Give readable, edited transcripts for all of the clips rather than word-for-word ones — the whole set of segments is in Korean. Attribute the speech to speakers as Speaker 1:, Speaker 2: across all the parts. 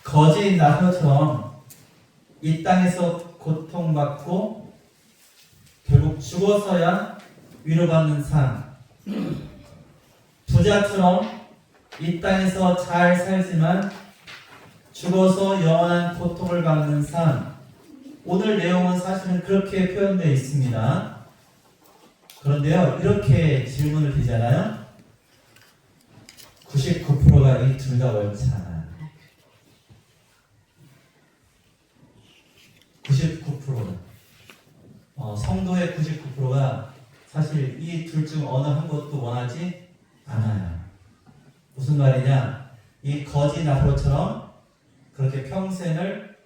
Speaker 1: 거지 나사로처럼 이 땅에서 고통받고 결국 죽어서야 위로받는 삶, 부자처럼 이 땅에서 잘 살지만 죽어서 영원한 고통을 받는 삶, 오늘 내용은 사실은 그렇게 표현되어 있습니다. 그런데요, 이렇게 질문을 드리잖아요. 99%가 이 둘 다 옳지 않아요. 99%가 성도의 99%가 사실 이 둘 중 어느 한 것도 원하지 않아요. 무슨 말이냐? 이 거지 나사로처럼 그렇게 평생을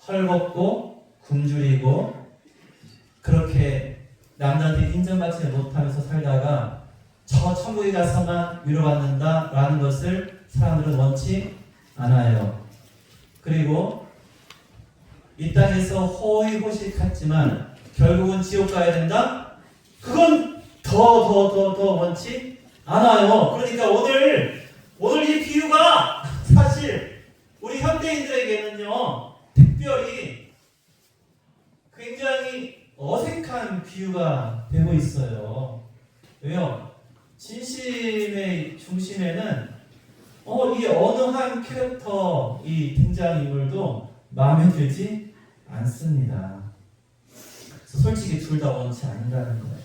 Speaker 1: 헐벗고 굶주리고 그렇게 남자한테 인정받지 못하면서 살다가 저 천국에 가서만 위로받는다라는 것을 사람들은 원치 않아요. 그리고 이 땅에서 호의호식했지만 결국은 지옥 가야 된다? 그건 더 원치 않아요. 그러니까 오늘 이 비유가 사실 우리 현대인들에게는요 특별히 굉장히 어색한 비유가 되고 있어요. 왜요? 진심의 중심에는 이 어느 한 캐릭터 이 등장인물도 마음에 들지 않습니다. 그래서 솔직히 둘 다 원치 않는다는 거예요.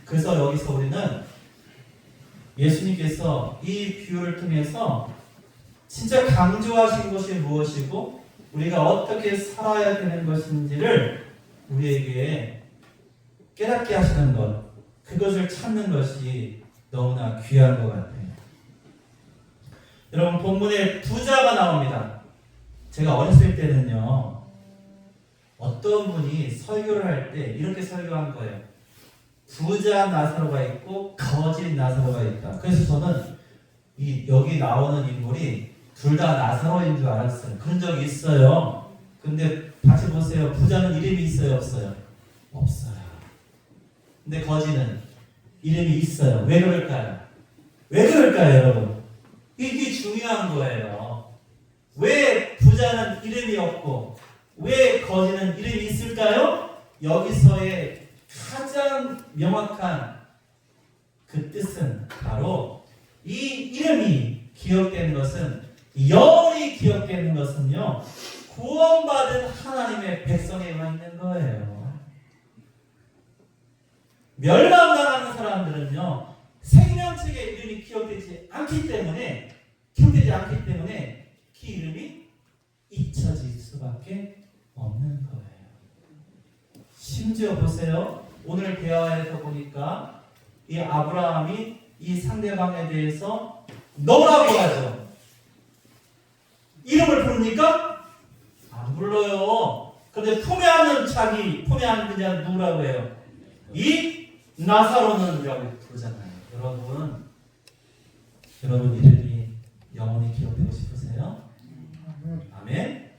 Speaker 1: 그래서 여기서 우리는 예수님께서 이 비유를 통해서 진짜 강조하신 것이 무엇이고 우리가 어떻게 살아야 되는 것인지를 우리에게 깨닫게 하시는 것, 그것을 찾는 것이 너무나 귀한 것 같아요. 여러분, 본문에 부자가 나옵니다. 제가 어렸을 때는요, 어떤 분이 설교를 할 때 이렇게 설교한 거예요. 부자 나사로가 있고 거짓 나사로가 있다. 그래서 저는 여기 나오는 인물이 둘 다 나사로인 줄 알았어요. 그런 적이 있어요. 근데 다시 보세요. 부자는 이름이 있어요, 없어요? 없어요. 근데 거지는 이름이 있어요. 왜 그럴까요? 왜 그럴까요, 여러분? 이게 중요한 거예요. 왜 부자는 이름이 없고 왜 거지는 이름이 있을까요? 여기서의 가장 명확한 그 뜻은 바로 이 이름이 기억되는 것은, 영원히 기억되는 것은요, 구원받은 하나님의 백성에만 있는 거예요. 멸망당하는 사람들은요, 생명책의 이름이 기억되지 않기 때문에 그 이름이 잊혀질 수밖에 없는 거예요. 심지어 보세요. 오늘 대화에서 보니까 이 아브라함이 이 상대방에 대해서 너라고 하죠. 이름을 부릅니까? 안 불러요. 그런데 품에안는 그냥 누구라고 해요? 이 나사로는 이라고 부르잖아요. 여러분 이름이 영원히 기억되고 싶으세요? 아멘?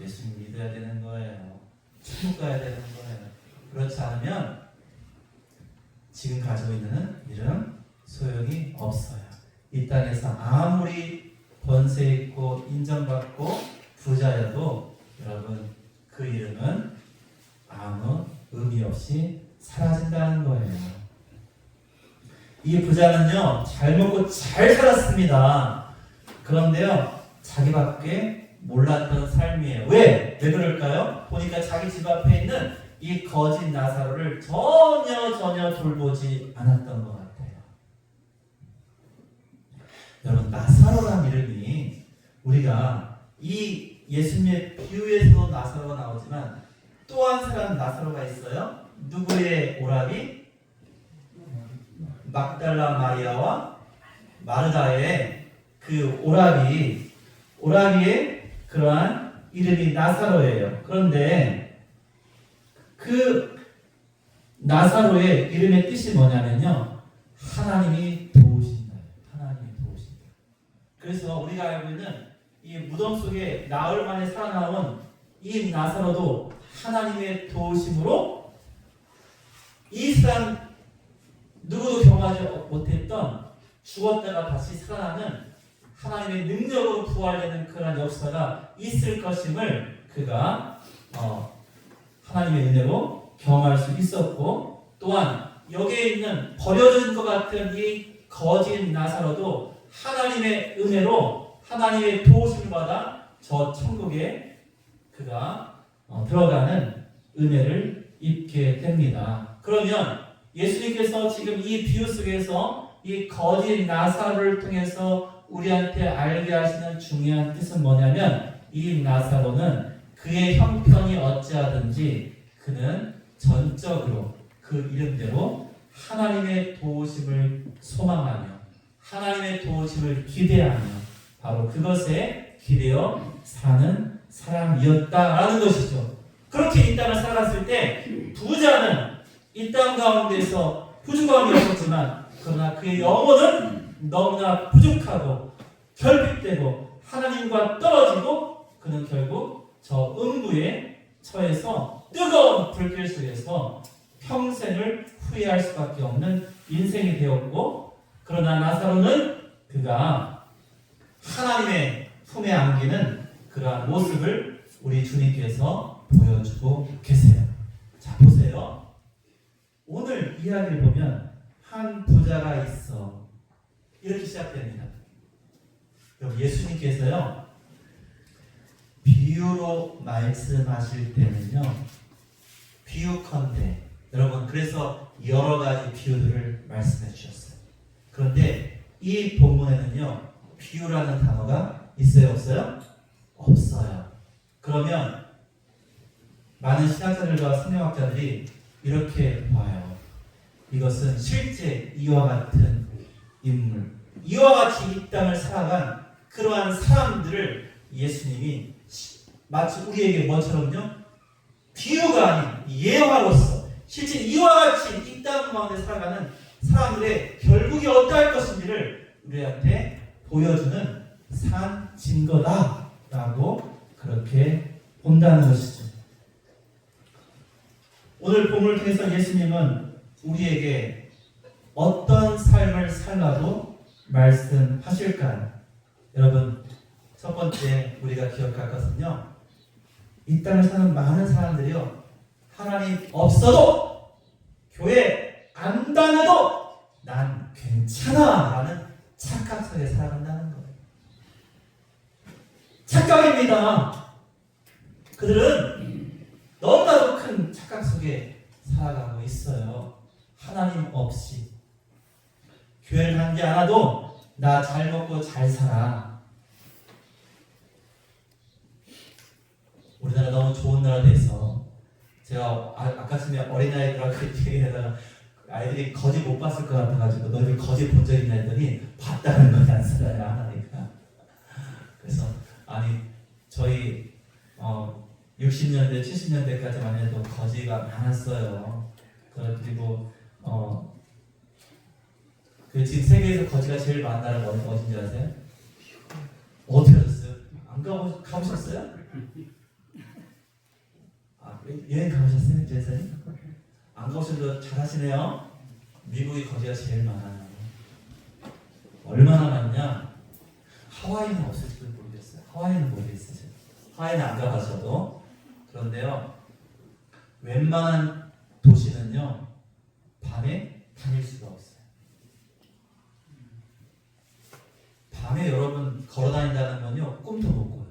Speaker 1: 예수님 믿어야 되는 거예요. 천국 가야 되는 거예요. 그렇지 않으면 지금 가지고 있는 이름 소용이 없어요. 이 땅에서 아무리 권세 있고 인정받고 부자여도 여러분 그 이름은 아무 의미 없이 사라진다는 거예요. 이 부자는요, 잘 먹고 잘 살았습니다. 그런데요, 자기밖에 몰랐던 삶이에요. 왜 그럴까요? 보니까 자기 집 앞에 있는 이 거짓 나사로를 전혀 돌보지 않았던 것 같아요. 여러분, 나사로라는 이름이 우리가 이 예수님의 비유에서 나사로가 나오지만 또 한 사람 나사로가 있어요. 누구의 오라비? 막달라 마리아와 마르다의 그 오라비의 그러한 이름이 나사로예요. 그런데 그 나사로의 이름의 뜻이 뭐냐면요, 하나님이 도우신다. 하나님이 도우신다. 그래서 우리가 알고 있는 이 무덤 속에 나흘 만에 살아나온 이 나사로도 하나님의 도우심으로 이 사람 누구도 경험하지 못했던 죽었다가 다시 살아나는 하나님의 능력으로 부활되는 그런 역사가 있을 것임을 그가 하나님의 은혜로 경험할 수 있었고, 또한 여기에 있는 버려진 것 같은 이 거진 나사로도 하나님의 은혜로 하나님의 도우심을 받아 저 천국에 그가 들어가는 은혜를 입게 됩니다. 그러면 예수님께서 지금 이 비유 속에서 이 거진 나사로를 통해서 우리한테 알게 하시는 중요한 뜻은 뭐냐면, 이 나사로는 그의 형편이 어찌하든지 그는 전적으로 그 이름대로 하나님의 도우심을 소망하며 하나님의 도우심을 기대하며 바로 그것에 기대어 사는 사람이었다라는 것이죠. 그렇게 이 땅을 살았을 때 부자는 이 땅 가운데서 부족함이 없었지만, 그러나 그의 영혼은 너무나 부족하고 결핍되고 하나님과 떨어지고, 그는 결국 저 음부에 처해서 뜨거운 불길 속에서 평생을 후회할 수밖에 없는 인생이 되었고, 그러나 나사로는 그가 하나님의 품에 안기는 그러한 모습을 우리 주님께서 보여주고 계세요. 자, 보세요. 오늘 이야기를 보면 한 부자가 있어, 이렇게 시작됩니다. 여기 예수님께서요, 비유로 말씀하실 때는요, 비유컨대, 여러분, 그래서 여러 가지 비유들을 말씀해 주셨어요. 그런데 이 본문에는요, 비유라는 단어가 있어요, 없어요? 없어요. 그러면 많은 신학자들과 성경학자들이 이렇게 봐요. 이것은 실제 이와 같은 인물, 이와 같이 이 땅을 살아간 그러한 사람들을 예수님이 마치 우리에게 뭐처럼요? 비유가 아닌 예화로서 실제 이와 같이 이 땅 가운데 살아가는 사람들의 결국이 어떠할 것인지를 우리한테 보여주는 산 증거다라고 그렇게 본다는 것이죠. 오늘 본문을 통해서 예수님은 우리에게 어떤 삶을 살라고 말씀하실까요? 여러분, 첫 번째 우리가 기억할 것은요, 이 땅을 사는 많은 사람들이요, 하나님 없어도, 교회 안 다녀도 난 괜찮아 라는 착각 속에 살아간다는 거예요. 착각입니다. 그들은 너무나도 큰 착각 속에 살아가고 있어요. 하나님 없이 교회를 다니지 않아도 나 잘 먹고 잘 살아. 우리나라 너무 좋은 나라 돼서 제가 아까 전에 어린아이들하고 얘기하다가 아이들이 거지 못 봤을 것 같아가지고 너희들 거지 본 적 있나 했더니 봤다는 거지 않습니까? 하나니까. 그래서 아니 저희 60년대 70년대까지만 해도 거지가 많았어요. 그리고 그 지금 세계에서 거지가 제일 많은 나라가 어딘지 아세요? 어떻게 하셨어요? 안 가보셨어요? 여행 가보셨어요? 제사님? 안 가보셔도 잘하시네요. 미국이 거지가 제일 많아요. 얼마나 많냐? 하와이는 없을지도 모르겠어요. 하와이는 모르겠어요. 하와이는 안 가봐서도. 그런데요, 웬만한 도시는요, 밤에 다닐 수가 없어요. 밤에 여러분 걸어다닌다는 건요, 꿈도 못 꿔요.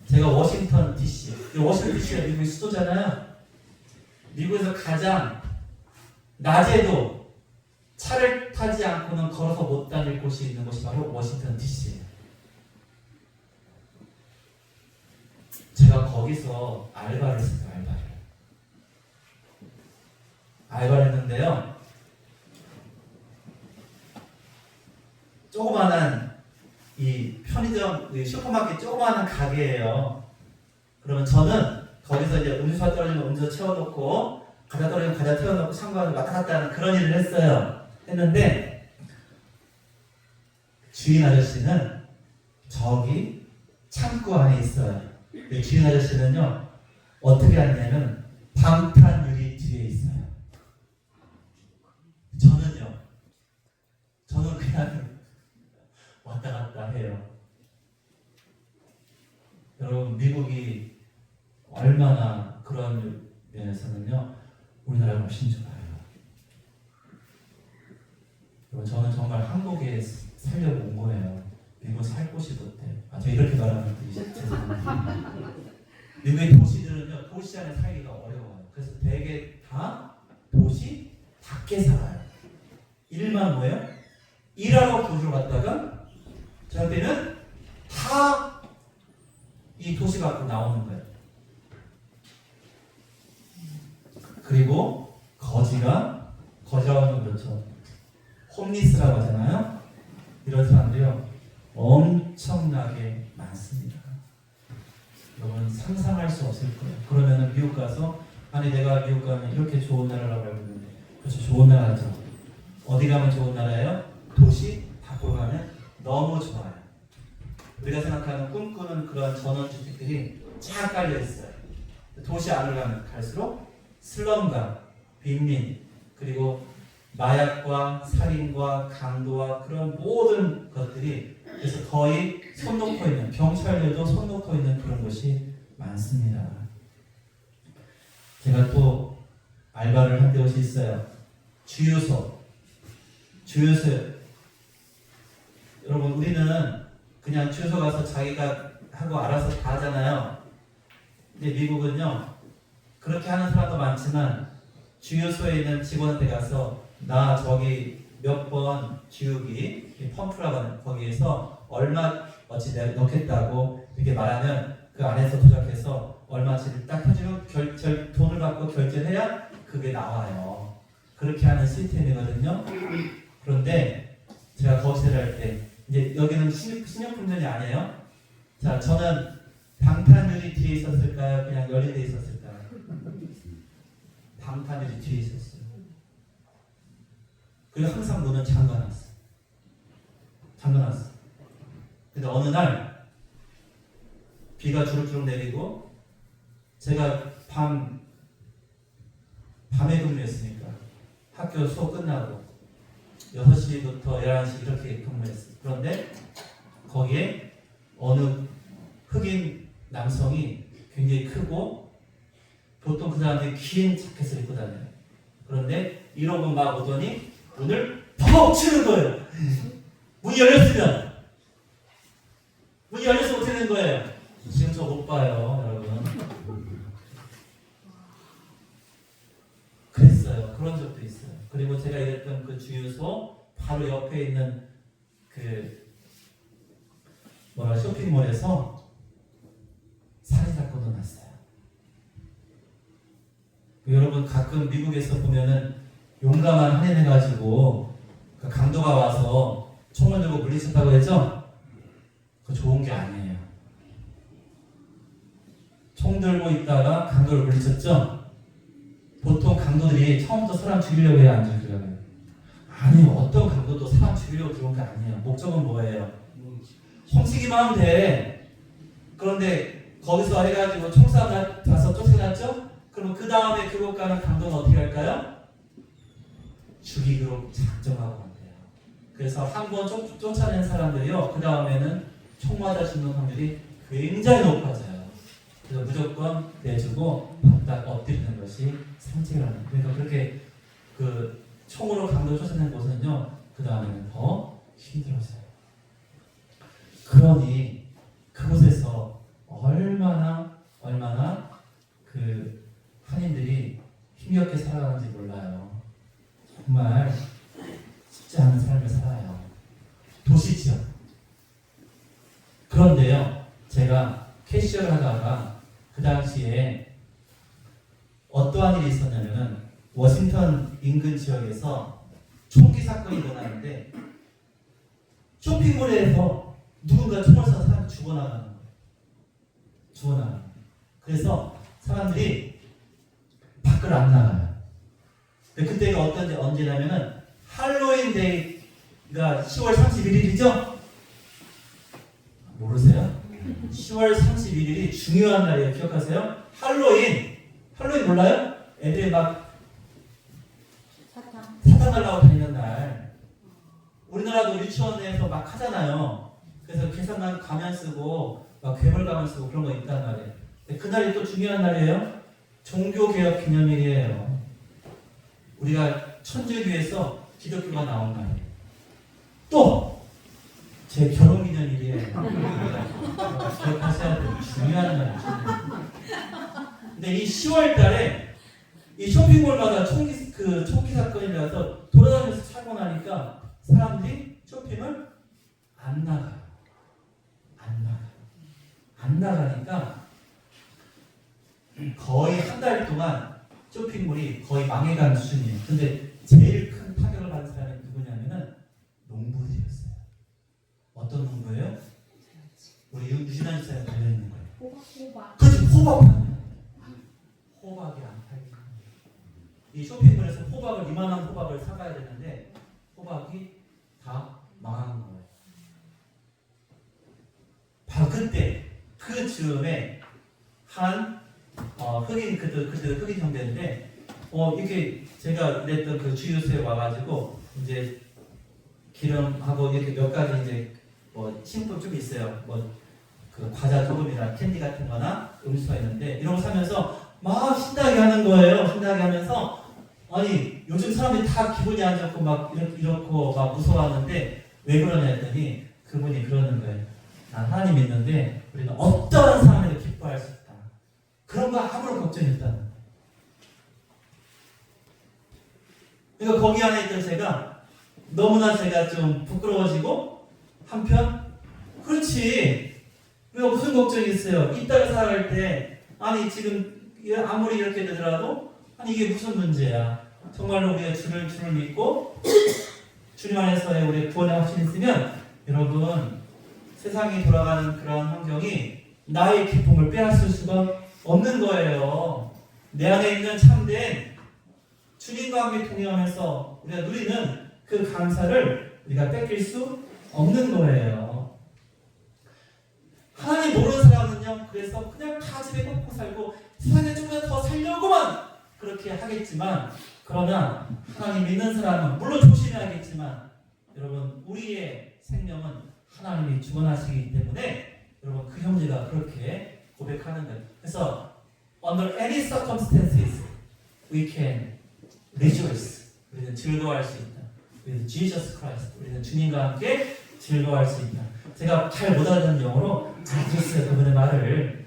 Speaker 1: 제가 워싱턴 DC, 워싱턴 DC가 미국의 수도잖아요. 미국에서 가장 낮에도 차를 타지 않고는 걸어서 못 다닐 곳이 있는 곳이 바로 워싱턴 DC예요. 제가 거기서 알바를 했어요. 알바를 했는데요, 조그마한 이 편의점, 슈퍼마켓 조그마한 가게예요. 그러면 저는 거기서 이제 음료수가 떨어지면 음료수 채워놓고 과자 떨어지면 과자 채워놓고 창고에 왔다 갔다 하는 그런 일을 했는데 주인 아저씨는 저기 창고 안에 있어요. 주인 아저씨는요, 어떻게 하냐면 방탄 유리 뒤에 있어요. 저는 그냥 얼마나 그런 면에서는요 우리나라가 훨씬 좋아요. 저는 정말 한국에 살려고 온 거예요. 미국 살 곳이 못해. 저 이렇게 말하면 죄송합니다. 미국의 도시들은요 도시 안에 살기가 어려워요. 그래서 대개 다 도시 밖에 살아요. 일만 뭐예요? 일하러 도시로 갔다가 저녁 때는 다 이 도시 밖으로 나오는 거예요. 그리고 거지라고 하면 그렇죠. 홈리스라고 하잖아요. 이런 사람들이요 엄청나게 많습니다. 여러분 상상할 수 없을 거예요. 그러면은 미국 가서 아니 내가 미국 가면 이렇게 좋은 나라라고 알고 있는데 그렇죠. 좋은 나라죠. 어디 가면 좋은 나라예요? 도시 밖으로 가면 너무 좋아요. 우리가 생각하는 꿈꾸는 그런 전원주택들이 쫙 깔려 있어요. 도시 안을 가면 갈수록 슬럼과 빈민 그리고 마약과 살인과 강도와 그런 모든 것들이 그래서 거의 손 놓고 있는 경찰들도 손 놓고 있는 그런 곳이 많습니다. 제가 또 알바를 한 곳이 있어요. 주유소. 여러분 우리는 그냥 주유소 가서 자기가 하고 알아서 다 하잖아요. 근데 미국은요 그렇게 하는 사람도 많지만 주유소에 있는 직원한테 가서 나 저기 몇 번 주유기 펌프라고 하는 거기에서 얼마 어치 넣겠다고 이렇게 말하면 그 안에서 조작해서 얼마치를 딱 해주면 돈을 받고 결제를 해야 그게 나와요. 그렇게 하는 시스템이거든요. 그런데 제가 거실을 할 때 이제 여기는 식료품점이 아니에요. 자, 저는 방탄유리 뒤에 있었을까요? 그냥 열린 데 있었을까요? 방탄유리 뒤에 있었어요. 그리고 항상 문은 잠가놨어. 근데 어느 날 비가 주룩주룩 내리고 제가 밤에 근무했으니까 학교 수업 끝나고 6시부터 11시 이렇게 근무했어요. 그런데 거기에 어느 흑인 남성이 굉장히 크고 보통 그 사람들이 긴 자켓을 입고 다녀요. 그런데 이러고 막 오더니 문을 퍽 치는 거예요. 문이 열렸으면 어떻게 되는 거예요? 지금 저 못 봐요, 여러분. 그랬어요. 그런 적도 있어요. 그리고 제가 일했던 그 주유소 바로 옆에 있는 그 쇼핑몰에서 살인 사건도 났어요. 여러분 가끔 미국에서 보면은 용감한 한인 해가지고 그 강도가 와서 총을 들고 물리쳤다고 했죠? 그거 좋은 게 아니에요. 총 들고 있다가 강도를 물리쳤죠? 보통 강도들이 처음부터 사람 죽이려고 해야 안 죽이려고 해요? 아니 어떤 강도도 사람 죽이려고 들어온 게 아니에요. 목적은 뭐예요? 훔치기만 하면 돼. 그런데 거기서 해가지고 총싸움 가서 쫓겨났죠? 그러면 그 다음에 그곳 가는 강도는 어떻게 할까요? 죽이기로 작정하고 한대요. 그래서 한 번 쫓아낸 사람들이요 그 다음에는 총 맞아 죽는 확률이 굉장히 높아져요. 그래서 무조건 내주고 바닥 엎드리는 것이 상책이라는 거예요. 그러니까 그렇게 그 총으로 강도 쫓아낸 곳은요 그 다음에는 더 힘들어져요. 그러니 그곳에서 얼마나 그 한인들이 힘겹게 살아가는지 몰라요. 정말 쉽지 않은 삶을 살아요. 도시지역. 그런데요, 제가 캐시어를 하다가 그 당시에 어떠한 일이 있었냐면은 워싱턴 인근 지역에서 총기 사건이 일어나는데 쇼핑몰에서 누군가 총을 쏴서 사람이 죽어나가는 거예요. 그래서 사람들이 밖을 안 나가요. 근데 그때가 언제냐면은 할로윈 데이가 10월 31일이죠? 모르세요? 10월 31일이 중요한 날이에요. 기억하세요? 할로윈 몰라요? 애들이 막 사탕 달라고 다니는 날. 우리나라도 유치원 내에서 막 하잖아요. 그래서 계산만 가면 쓰고 막 괴물 가면 쓰고 그런 거 있단 말이에요. 그날이 또 중요한 날이에요. 종교개혁 기념일이에요. 우리가 천주교에서 기독교가 나온 날이에요. 또 제 결혼기념일이에요. 기억하셔야 돼요. 중요한 날이죠. 근데 이 10월 달에 이 쇼핑몰마다 총기 사건이 나서 돌아다니면서 사고 나니까 사람들이 쇼핑을 안 나가요. 안 나가니까 거의 한 달 동안 쇼핑몰이 거의 망해가는 수준이에요. 근데 제일 큰 타격을 받은 사람이 누구냐면은 농부들이었어요. 어떤 농부예요? 우리 유진환 집사에 달려있는 거예요.
Speaker 2: 호박.
Speaker 1: 그치, 호박이 안 팔리는 거예요. 이 쇼핑몰에서 이만한 호박을 사가야 되는데 호박이 다 망한 거예요. 바로 그 즈음에 한 그때 흑인 형제인데 이렇게 제가 일했던 그 주유소에 와가지고 이제 기름하고 이렇게 몇 가지 이제 식품 좀 있어요. 그 과자 조금이나 캔디 같은 거나 음료수가 있는데 이런 거 사면서 막 신나게 하는 거예요. 신나게 하면서 아니 요즘 사람들이 다 기분이 안 좋고 막 이렇고 막 무서워하는데 왜 그러냐 했더니 그분이 그러는 거예요. 난 하나님 믿는데 우리는 어떠한 사람에도 기뻐할 수 있다. 그런 거 아무런 걱정이 없다는 거예요. 그러니까 거기 안에 있던 제가 너무나 제가 좀 부끄러워지고 한편 그렇지 우리가 무슨 걱정이 있어요. 이 땅을 살아갈 때 아니 지금 아무리 이렇게 되더라도 아니 이게 무슨 문제야. 정말로 우리가 주를 믿고 주님 안에서의 우리 구원의 확신이 있으면 여러분 세상이 돌아가는 그런 환경이 나의 기쁨을 빼앗을 수가 없는 거예요. 내 안에 있는 참된 주님과 함께 동행하면서 우리가 누리는 그 감사를 우리가 뺏길 수 없는 거예요. 하나님 모르는 사람은요, 그래서 그냥 다 집에 꽂고 살고 세상에 좀 더 살려고만 그렇게 하겠지만, 그러나 하나님 믿는 사람은 물론 조심해야겠지만, 여러분 우리의 생명은 하나님이 주관하시기 때문에 여러분 그 형제가 그렇게 고백하는 거예요. 그래서 under any circumstances we can rejoice. 우리는 즐거워할 수 있다. with Jesus Christ. 우리는 주님과 함께 즐거워할 수 있다. 제가 잘 못 알아듣는 영어로 알겠어요. 그분의 말을.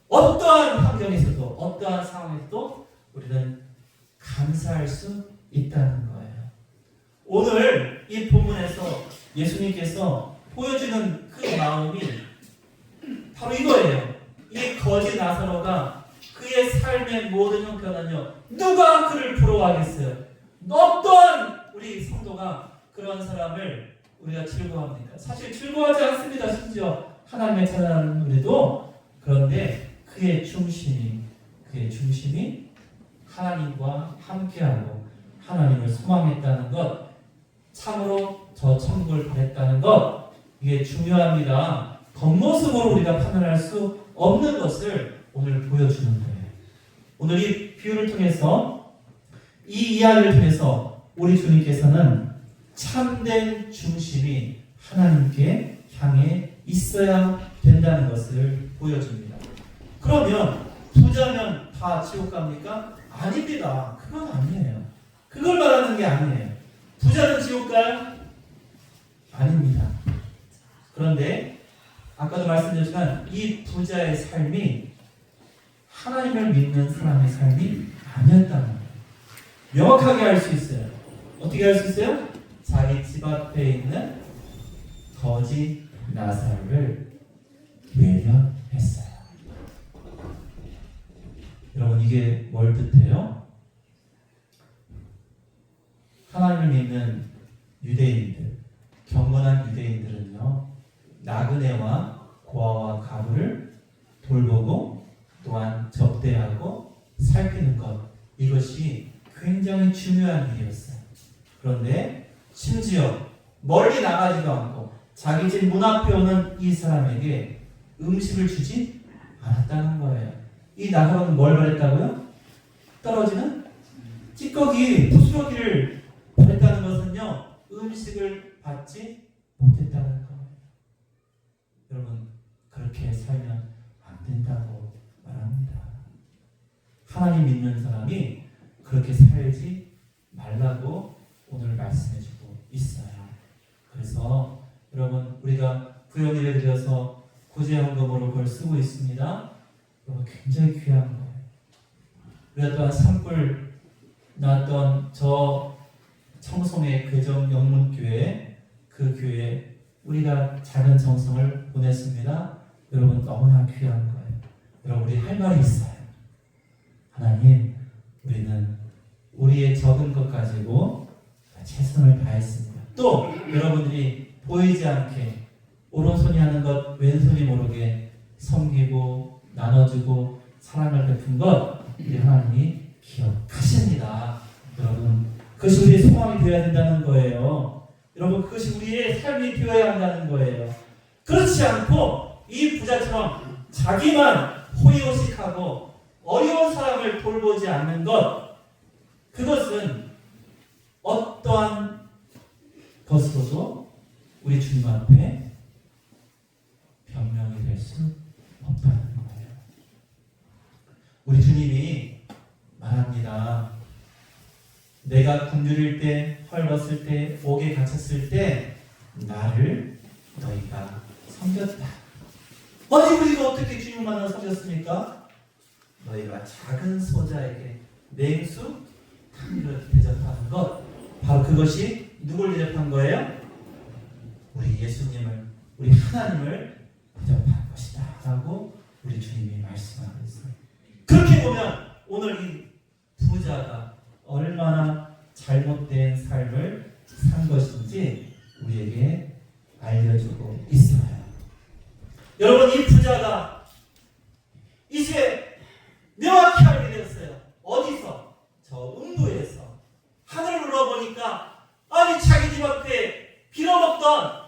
Speaker 1: 어떠한 환경에서도 어떠한 상황에서도 우리는 감사할 수 있다는 거예요. 오늘 이 본문에서 예수님께서 보여주는 그 마음이 바로 이거예요. 이 거지 나사로가 그의 삶의 모든 형편은요, 누가 그를 부러워하겠어요? 어떤 우리 성도가 그런 사람을 우리가 즐거워합니까? 사실 즐거워하지 않습니다. 심지어 하나님의 찬양하는 우리도. 그런데 그의 중심이 하나님과 함께하고 하나님을 소망했다는 것, 참으로 저 천국을 바랬다는 것, 이게 중요합니다. 겉모습으로 우리가 판단할 수 없는 것을 오늘 보여주는 거예요. 오늘 이 비유를 통해서, 이 이야기를 통해서 우리 주님께서는 참된 중심이 하나님께 향해 있어야 된다는 것을 보여줍니다. 그러면 부자면 다 지옥 갑니까? 아닙니다. 그건 아니에요. 그걸 말하는 게 아니에요. 부자는 지옥 가요? 아닙니다. 그런데 아까도 말씀드렸지만 이 부자의 삶이 하나님을 믿는 사람의 삶이 아니었다는 거예요. 명확하게 알 수 있어요. 어떻게 알 수 있어요? 자기 집 앞에 있는 거지 나사로를 외면했어요. 여러분 이게 뭘 뜻해요? 하나님을 믿는 유대인들, 경건한 유대인들은요, 나그네와 고아와 가부를 돌보고 또한 접대하고 살피는 것, 이것이 굉장히 중요한 일이었어요. 그런데 심지어 멀리 나가지도 않고 자기 집 문 앞에 오는 이 사람에게 음식을 주지 않았다는 거예요. 이 나사로는 뭘 바랬다고요? 떨어지는 찌꺼기, 부스러기를 바랬다는 것은요, 음식을 받지 못했다는 거예요. 여러분 그렇게 살면 된다고 말합니다. 하나님 믿는 사람이 그렇게 살지 말라고 오늘 말씀해주고 있어요. 그래서 여러분 우리가 구역일에 들여서 구제헌금으로 그걸 쓰고 있습니다. 여러분 굉장히 귀한 거예요. 우리가 또한 산불 났던 저 청송의 괴정 영문교회 그 교회에 우리가 작은 정성을 보냈습니다. 여러분 너무나 귀한 거예요. 여러분 우리 할 말이 있어요. 하나님 우리는 우리의 적은 것 가지고 최선을 다했습니다. 또 여러분들이 보이지 않게 오른손이 하는 것 왼손이 모르게 섬기고 나눠주고 사랑을 베푼 것 우리 하나님이 기억하십니다. 여러분 그것이 우리의 소망이 되어야 된다는 거예요. 여러분 그것이 우리의 삶이 되어야 한다는 거예요. 그렇지 않고 이 부자처럼 자기만 호의호식하고 어려운 사람을 돌보지 않는 것 그것은 어떠한 것으로도 우리 주님 앞에 변명이 될 수 없다는 거예요. 우리 주님이 말합니다. 내가 굶주릴 때, 헐벗을 때, 옥에 갇혔을 때 나를 너희가 섬겼다. 아니 우리가 어떻게 주님을 만나 섬겼습니까? 너희가 작은 소자에게 냉수 한 그릇 대접하는 것 바로 그것이 누굴 대접한 거예요? 우리 예수님을 우리 하나님을 대접한 것이다 라고 우리 주님이 말씀하고 있어요. 그렇게 보면 오늘 이 부자가 얼마나 잘못된 삶을 산 것인지 우리에게 알려주고 있어요. 여러분 이 부자가 이제 명확히 알게 되었어요. 어디서? 저 음부에서 하늘을 눌러보니까 아니 자기 집 앞에 빌어먹던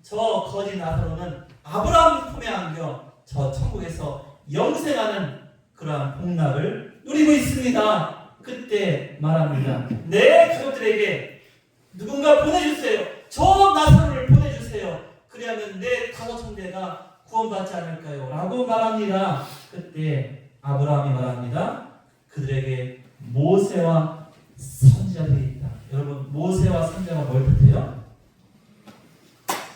Speaker 1: 저 거지 나사로는 아브라함 품에 안겨 저 천국에서 영생하는 그러한 복락을 누리고 있습니다. 그때 말합니다. 내 가족들에게 누군가 보내주세요. 저 나사로를 보내주세요. 그리하면 내 다섯 형제가 구원받지 않을까요? 라고 말합니다. 그때 아브라함이 말합니다. 그들에게 모세와 선지자들이 있다. 여러분 모세와 선지자가 뭘 뜻해요?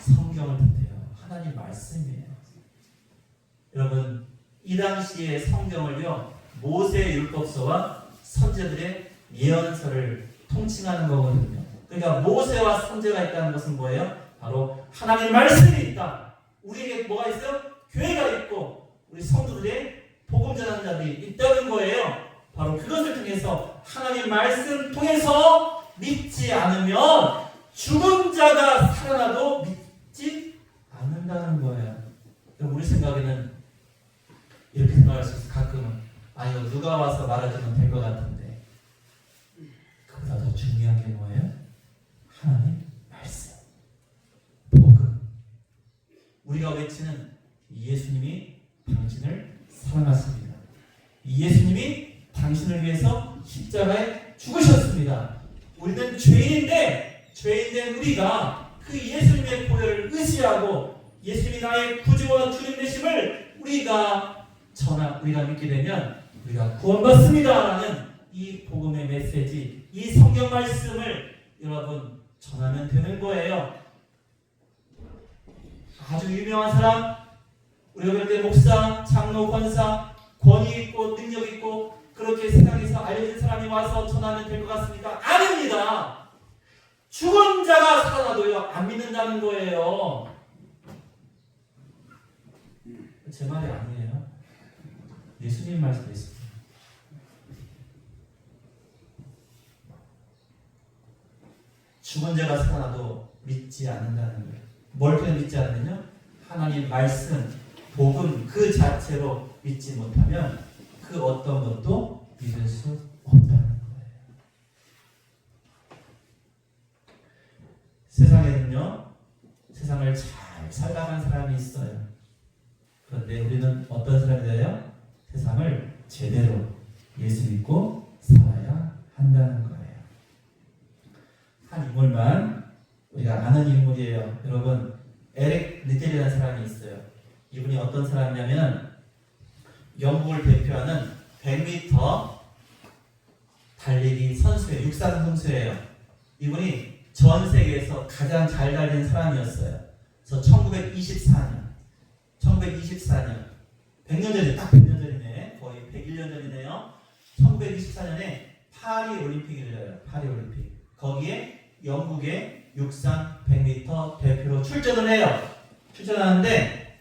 Speaker 1: 성경을 뜻해요. 하나님 말씀이에요. 여러분 이 당시의 성경을요 모세의 율법서와 선지자들의 예언서를 통칭하는 거거든요. 그러니까 모세와 선지자가 있다는 것은 뭐예요? 바로 하나님의 말씀이 있다. 우리에게 뭐가 있어요? 교회가 있고 우리 성도들의 복음 전하는 자들이 있다는 거예요. 바로 그것을 통해서 하나님 말씀 통해서 믿지 않으면 죽은 자가 살아나도 믿지 않는다는 거예요. 우리 생각에는 이렇게 생각할 수 있어요. 가끔은 이거 누가 와서 말해주면 될 것 같은데 그보다 더 중요한 게 뭐예요? 하나님 말씀 복음 우리가 외치는 예수님이 당신을 사랑하십니다. 예수님이 당신을 위해서 십자가에 죽으셨습니다. 우리는 죄인인데 죄인된 우리가 그 예수님의 보혈을 의지하고 예수님이 나의 구주와 주님 되심을 우리가 믿게 되면 우리가 구원받습니다라는 이 복음의 메시지, 이 성경 말씀을 여러분 전하면 되는 거예요. 아주 유명한 사람, 우리가 볼 때 목사, 장로, 권사, 권위 있고 능력 있고 그렇게 세상에서 알려진 사람이 와서 전하면 될 것 같습니까? 아닙니다. 죽은 자가 살아나도요 안 믿는다는 거예요. 제 말이 아니에요. 예수님 말씀이 있습니다. 죽은 자가 살아나도 믿지 않는다는 거예요. 뭘 통해 믿지 않느냐? 하나님 말씀, 복음 그 자체로 믿지 못하면 그 어떤 것도 믿을 수 없다는 거예요. 세상에는요, 세상을 잘 살아가는 사람이 있어요. 그런데 우리는 어떤 사람이 돼요? 세상을 제대로 예수 믿고 살아야 한다는 거예요. 한 인물만 우리가 아는 인물이에요. 여러분 에릭 리텔이라는 사람이 있어요. 이분이 어떤 사람이냐면 영국을 대표하는 100m 달리기 선수예요. 육상 선수예요. 이분이 전 세계에서 가장 잘 달리는 사람이었어요. 그래서 1924년 100년 전에 딱 100년 전이네. 거의 101년 전이네요. 1924년에 파리 올림픽이 열려요. 파리 올림픽. 거기에 영국의 육상 100m 대표로 출전을 해요. 출전하는데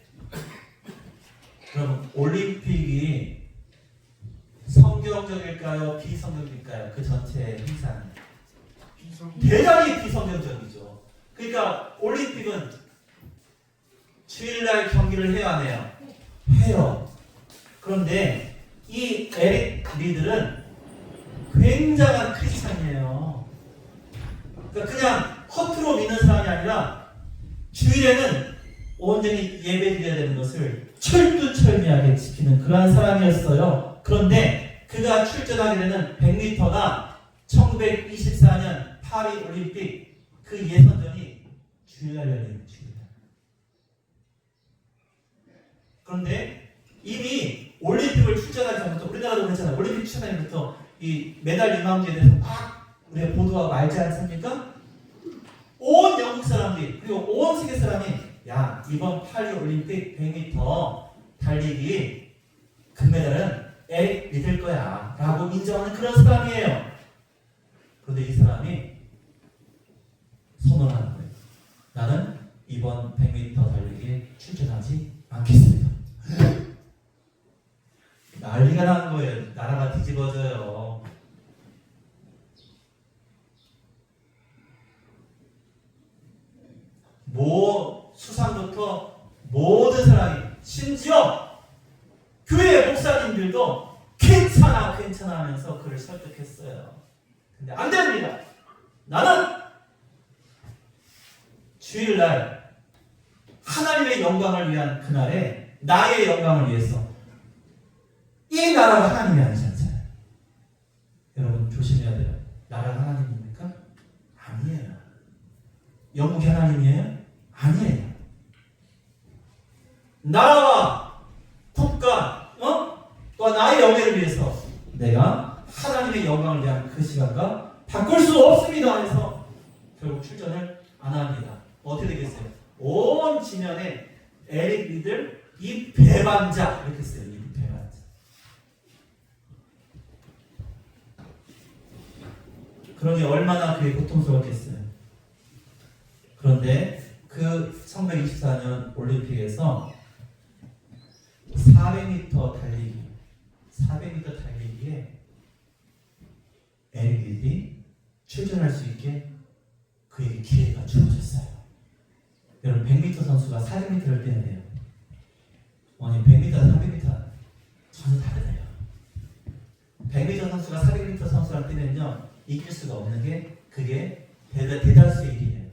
Speaker 1: 그럼 올림픽이 성경적일까요? 비성경적일까요? 그 전체 행사는 대단히 비성경적이죠. 그러니까 올림픽은 주일날 경기를 해야 하네요. 해요. 그런데 이 에릭 리들은 굉장한 크리스찬이에요. 그러니까 그냥 허투루 믿는 사람이 아니라 주일에는 온전히 예배드려야 되는 것을 철두철미하게 지키는 그러한 사람이었어요. 그런데 그가 출전하게 되는 100m가 1924년 파리 올림픽 그 예선전이 주일날 열리는 주일날. 그런데 이미 올림픽을 출전하기 전부터 우리나라도 그렇잖아요. 올림픽 출전하기 전부터 이 메달 유망주에 대해서 막 우리가 보도하고 알지 않습니까? 온 영국 사람들이 그리고 온 세계 사람이 야 이번 파리 올림픽 100m 달리기 금메달은 에릭 리들 거야 라고 인정하는 그런 사람이에요. 그런데 이 사람이 선언하는 거예요. 나는 이번 100m 달리기에 출전하지 않겠습니다. 난리가 나는 거예요. 나라가 뒤집어져요. 수상부터 모든 사람이 심지어 교회 목사님들도 괜찮아 하면서 그를 설득했어요. 근데 안 됩니다. 나는 주일날 하나님의 영광을 위한 그날에 나의 영광을 위해서 이 나라가 하나님이 아니지 않잖아요. 여러분 조심해야 돼요. 나라가 하나님입니까? 아니에요. 영국이 하나님이에요? 아니에요. 나라와 국가, 또 나의 영예를 위해서 내가 하나님의 영광을 위한 그 시간과 바꿀 수 없습니다. 해서 결국 출전을 안 합니다. 어떻게 되겠어요? 온 지면에 에릭 리들 이 배반자 이렇게 써요. 이 배반자. 그러니 얼마나 그게 고통스럽겠어요. 그런데 그 1924년 올림픽에서 400m 달리기에 에릭 리들이 출전할 수 있게 그에게 기회가 주어졌어요. 여러분 100m 선수가 400m를 뛰어야 돼요. 아니 100m, 300m 전혀 다르네요. 100m 선수가 400m 선수랑 뛰면요 이길 수가 없는 게 그게 대다수의 일이에요.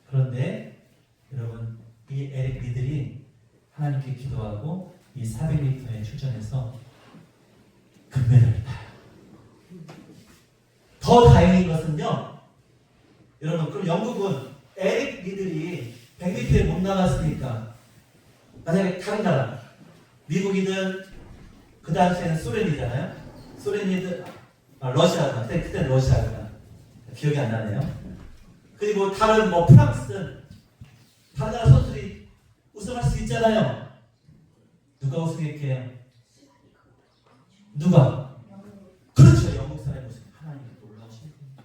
Speaker 1: 그런데 여러분 이 에릭 리들이 하나님께 기도하고 이 400m에 출전해서 금메달을 따요. 더 다행인 것은요 여러분 그럼 영국은 에릭 리들이 100m에 못 나갔으니까 만약에 다른 나라 미국이든 그 당시에는 소련이잖아요. 소련이든 러시아가 그때 러시아가 기억이 안 나네요. 그리고 다른 프랑스든 다른 나라 선수들이 우승할 수 있잖아요. 누가 우승했게요? 누가? 그렇죠. 영국 사람이 우승. 하나님이 놀라우신 겁니다.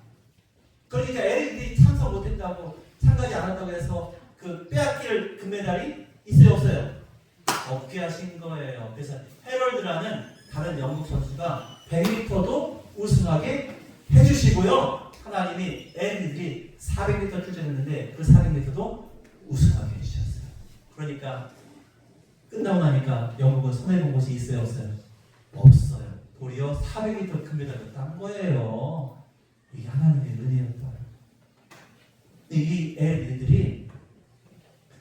Speaker 1: 그러니까 에릭이 참석 못했다고 참가하지 않았다고 해서 그 빼앗길 금메달이 있어요 없어요? 없게 하신 거예요. 그래서 헤럴드라는 다른 영국 선수가 100m도 우승하게 해주시고요. 하나님이 에릭이 400m 출전했는데 그 400m도 우승하게 해주셨어요. 그러니까 끝나고 나니까 영국은 손해본 곳이 있어요 없어요? 없어요. 도리어 400m 금메달을 딴 거예요. 이게 하나님의 은혜였다. 이 애들이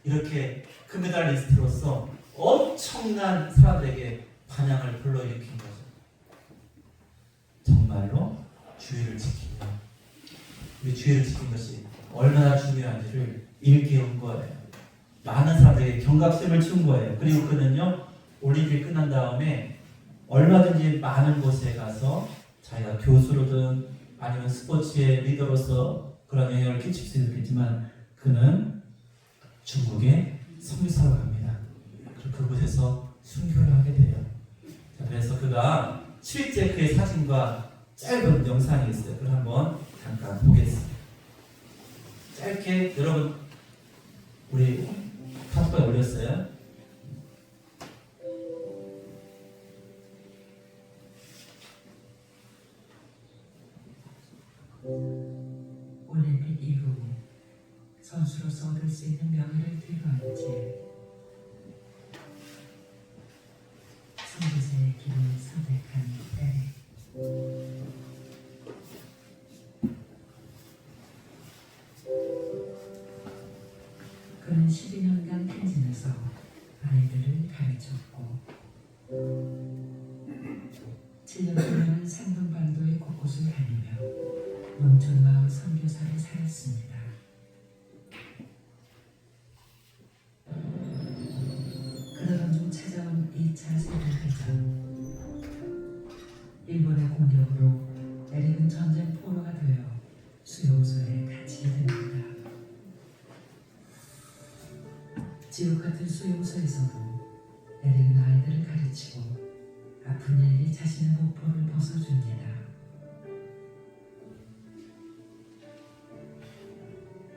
Speaker 1: 이렇게 금메달리스트로서 엄청난 사람들에게 반향을 불러일으킨 거죠. 정말로 주의를 지키며 우리 주의를 지킨 것이 얼마나 중요한지를 일깨운 거예요. 많은 사람들에게 경각심을 준 거예요. 그리고 그는요 올림픽 끝난 다음에 얼마든지 많은 곳에 가서 자기가 교수로든 아니면 스포츠의 리더로서 그런 영향을 끼칠 수 있겠지만 그는 중국에 선교사로 갑니다. 그곳에서 순교를 하게 돼요. 자, 그래서 그가 실제 그의 사진과 짧은 영상이 있어요. 그걸 한번 잠깐 보겠습니다. 짧게 여러분 우리 카톡에 올렸어요.
Speaker 2: 올림픽 이후 선수로서 얻을 수 있는 명예를 뒤로한 채 선교사의 길을 선택한 에릭. 그는 12년간 펜진에서 아이들을 가르쳤고 7년 동안은 산둥반도의 곳곳을 다니며 농촌마을 선교사를 살았습니다. 그러던 중 찾아온 2차 세계대전. 일본의 공격으로 에릭은 전쟁 포로가 되어 수용소에 갇히게 됩니다. 지옥 같은 수용소에서도 에릭은 아이들을 가르치고 아픈 이에게 자신의 목포를 벗어줍니다.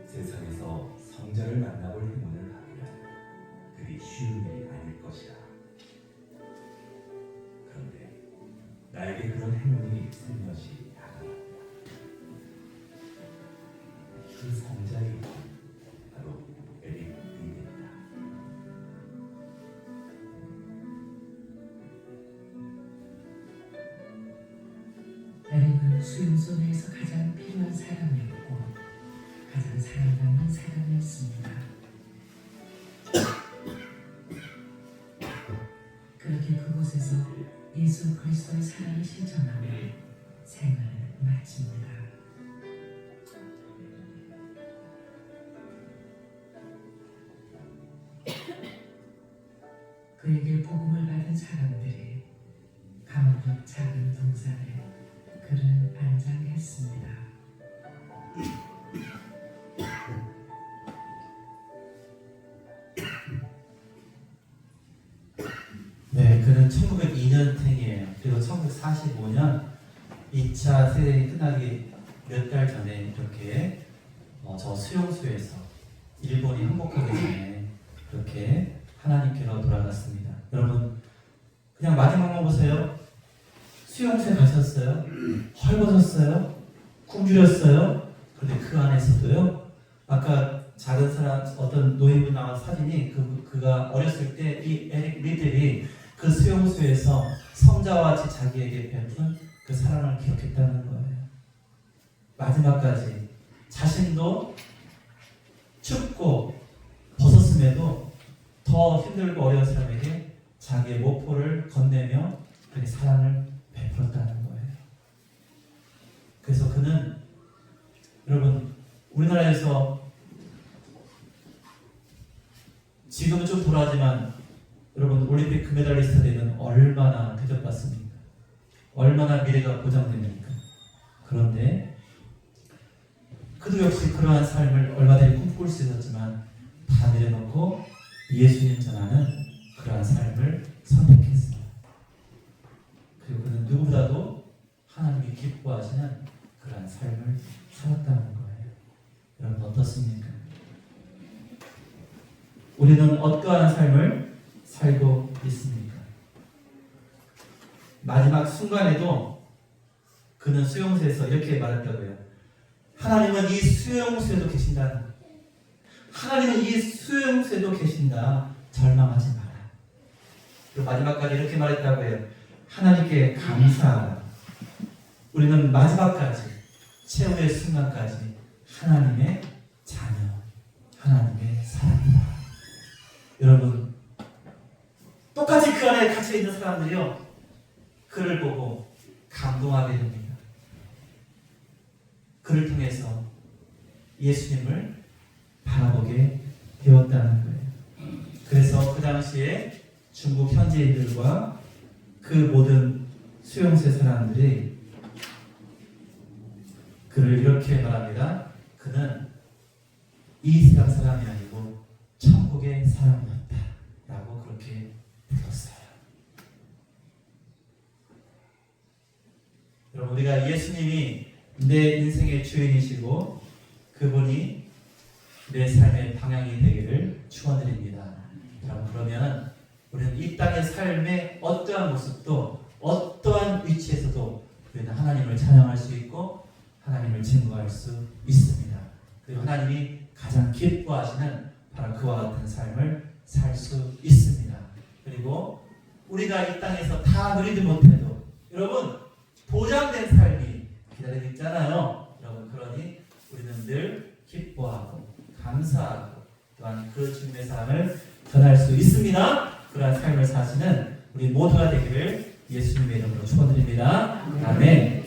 Speaker 3: 세상에서 성자를 만나볼 행운을 받으면 그리 쉬운 일이 아닐 것이다. 그런데 나에게 그런 행운이 슬며시 다가왔다. 그 성자의 이름은 바로 에릭 리드다.
Speaker 2: 에릭은 수용소 내에서 가장 필요한 사람이었고 가장 사랑받는 사람이었습니다. 그렇게 그곳에서 예수 그리스도의 사랑을 실천하며 생을 마칩니다. 그에게 복음을 받은 사람들이 감옥 옆 작은 동산에 그를 안장했습니다.
Speaker 1: 네, 그는 1902년생이에요. 그리고 1945년 2차 세대전이 끝나기 몇 달 전에 이렇게 저 수용소에서 일본이 항복하기 전에 그렇게 하나님께로 돌아갔습니다. 여러분 그냥 마지막만 보세요. 수용소에 가셨어요. 헐벗었어요. 굶주렸어요. 그런데 그 안에서도요. 아까 작은 사람 어떤 노인분 나온 사진이 그가 어렸을 때 이 에릭 리들이 그 수용소에서 성자와 같이 자기에게 베푼 그 사랑을 기억했다는 거예요. 마지막까지 자신도 춥고 벗었음에도 더 힘들고 어려운 사람에게 자기의 모포를 건네며 그렇게 사랑을 베풀었다는 거예요. 그래서 그는 여러분 우리나라에서 지금은 좀 덜하지만 여러분 올림픽 금메달리스트 되면 얼마나 대접받습니까? 얼마나 미래가 보장됩니까? 그런데 그도 역시 그러한 삶을 얼마든지 꿈꿀 수 있었지만 다 내려놓고 예수님 전하는 그러한 삶을 선택했어요. 그리고 그는 누구보다도 하나님이 기뻐하시는 그러한 삶을 살았다는 거예요. 여러분 어떻습니까? 우리는 어떠한 삶을 살고 있습니까? 마지막 순간에도 그는 수용소에서 이렇게 말했다고요. 하나님은 이 수용소에도 계신다. 하나님은 이 수용소에도 계신다. 절망하지 마라. 그리고 마지막까지 이렇게 말했다고요. 하나님께 감사하라. 우리는 마지막까지 최후의 순간까지 하나님의 자녀, 하나님의 사람이다. 여러분 똑같이 그 안에 갇혀 있는 사람들이요 그를 보고 감동하게 됩니다. 그를 통해서 예수님을 바라보게 되었다는 거예요. 그래서 그 당시에 중국 현지인들과 그 모든 수용세 사람들이 그를 이렇게 말합니다. 그는 이 세상 사람이 아니고 천국의 사람이었다 라고 그렇게 들었어요. 여러분, 우리가 예수님이 내 인생의 주인이시고 그분이 내 삶의 방향이 되기를 축원드립니다. 여러분, 그러면 우리는 이 땅의 삶의 어떠한 모습도 어떠한 위치에서도 우리는 하나님을 찬양할 수 있고 하나님을 증거할 수 있습니다. 그리고 하나님이 가장 기뻐하시는 바로 그와 같은 삶을 살 수 있습니다. 그리고 우리가 이 땅에서 다 누리지 못해도 여러분 보장된 삶이 기다리고 있잖아요. 여러분, 그러니 우리는 늘 기뻐하고 감사하고 또한 그 주님의 삶을 전할 수 있습니다. 그러한 삶을 사시는 우리 모두가 되기를 예수님의 이름으로 축원드립니다. 아멘.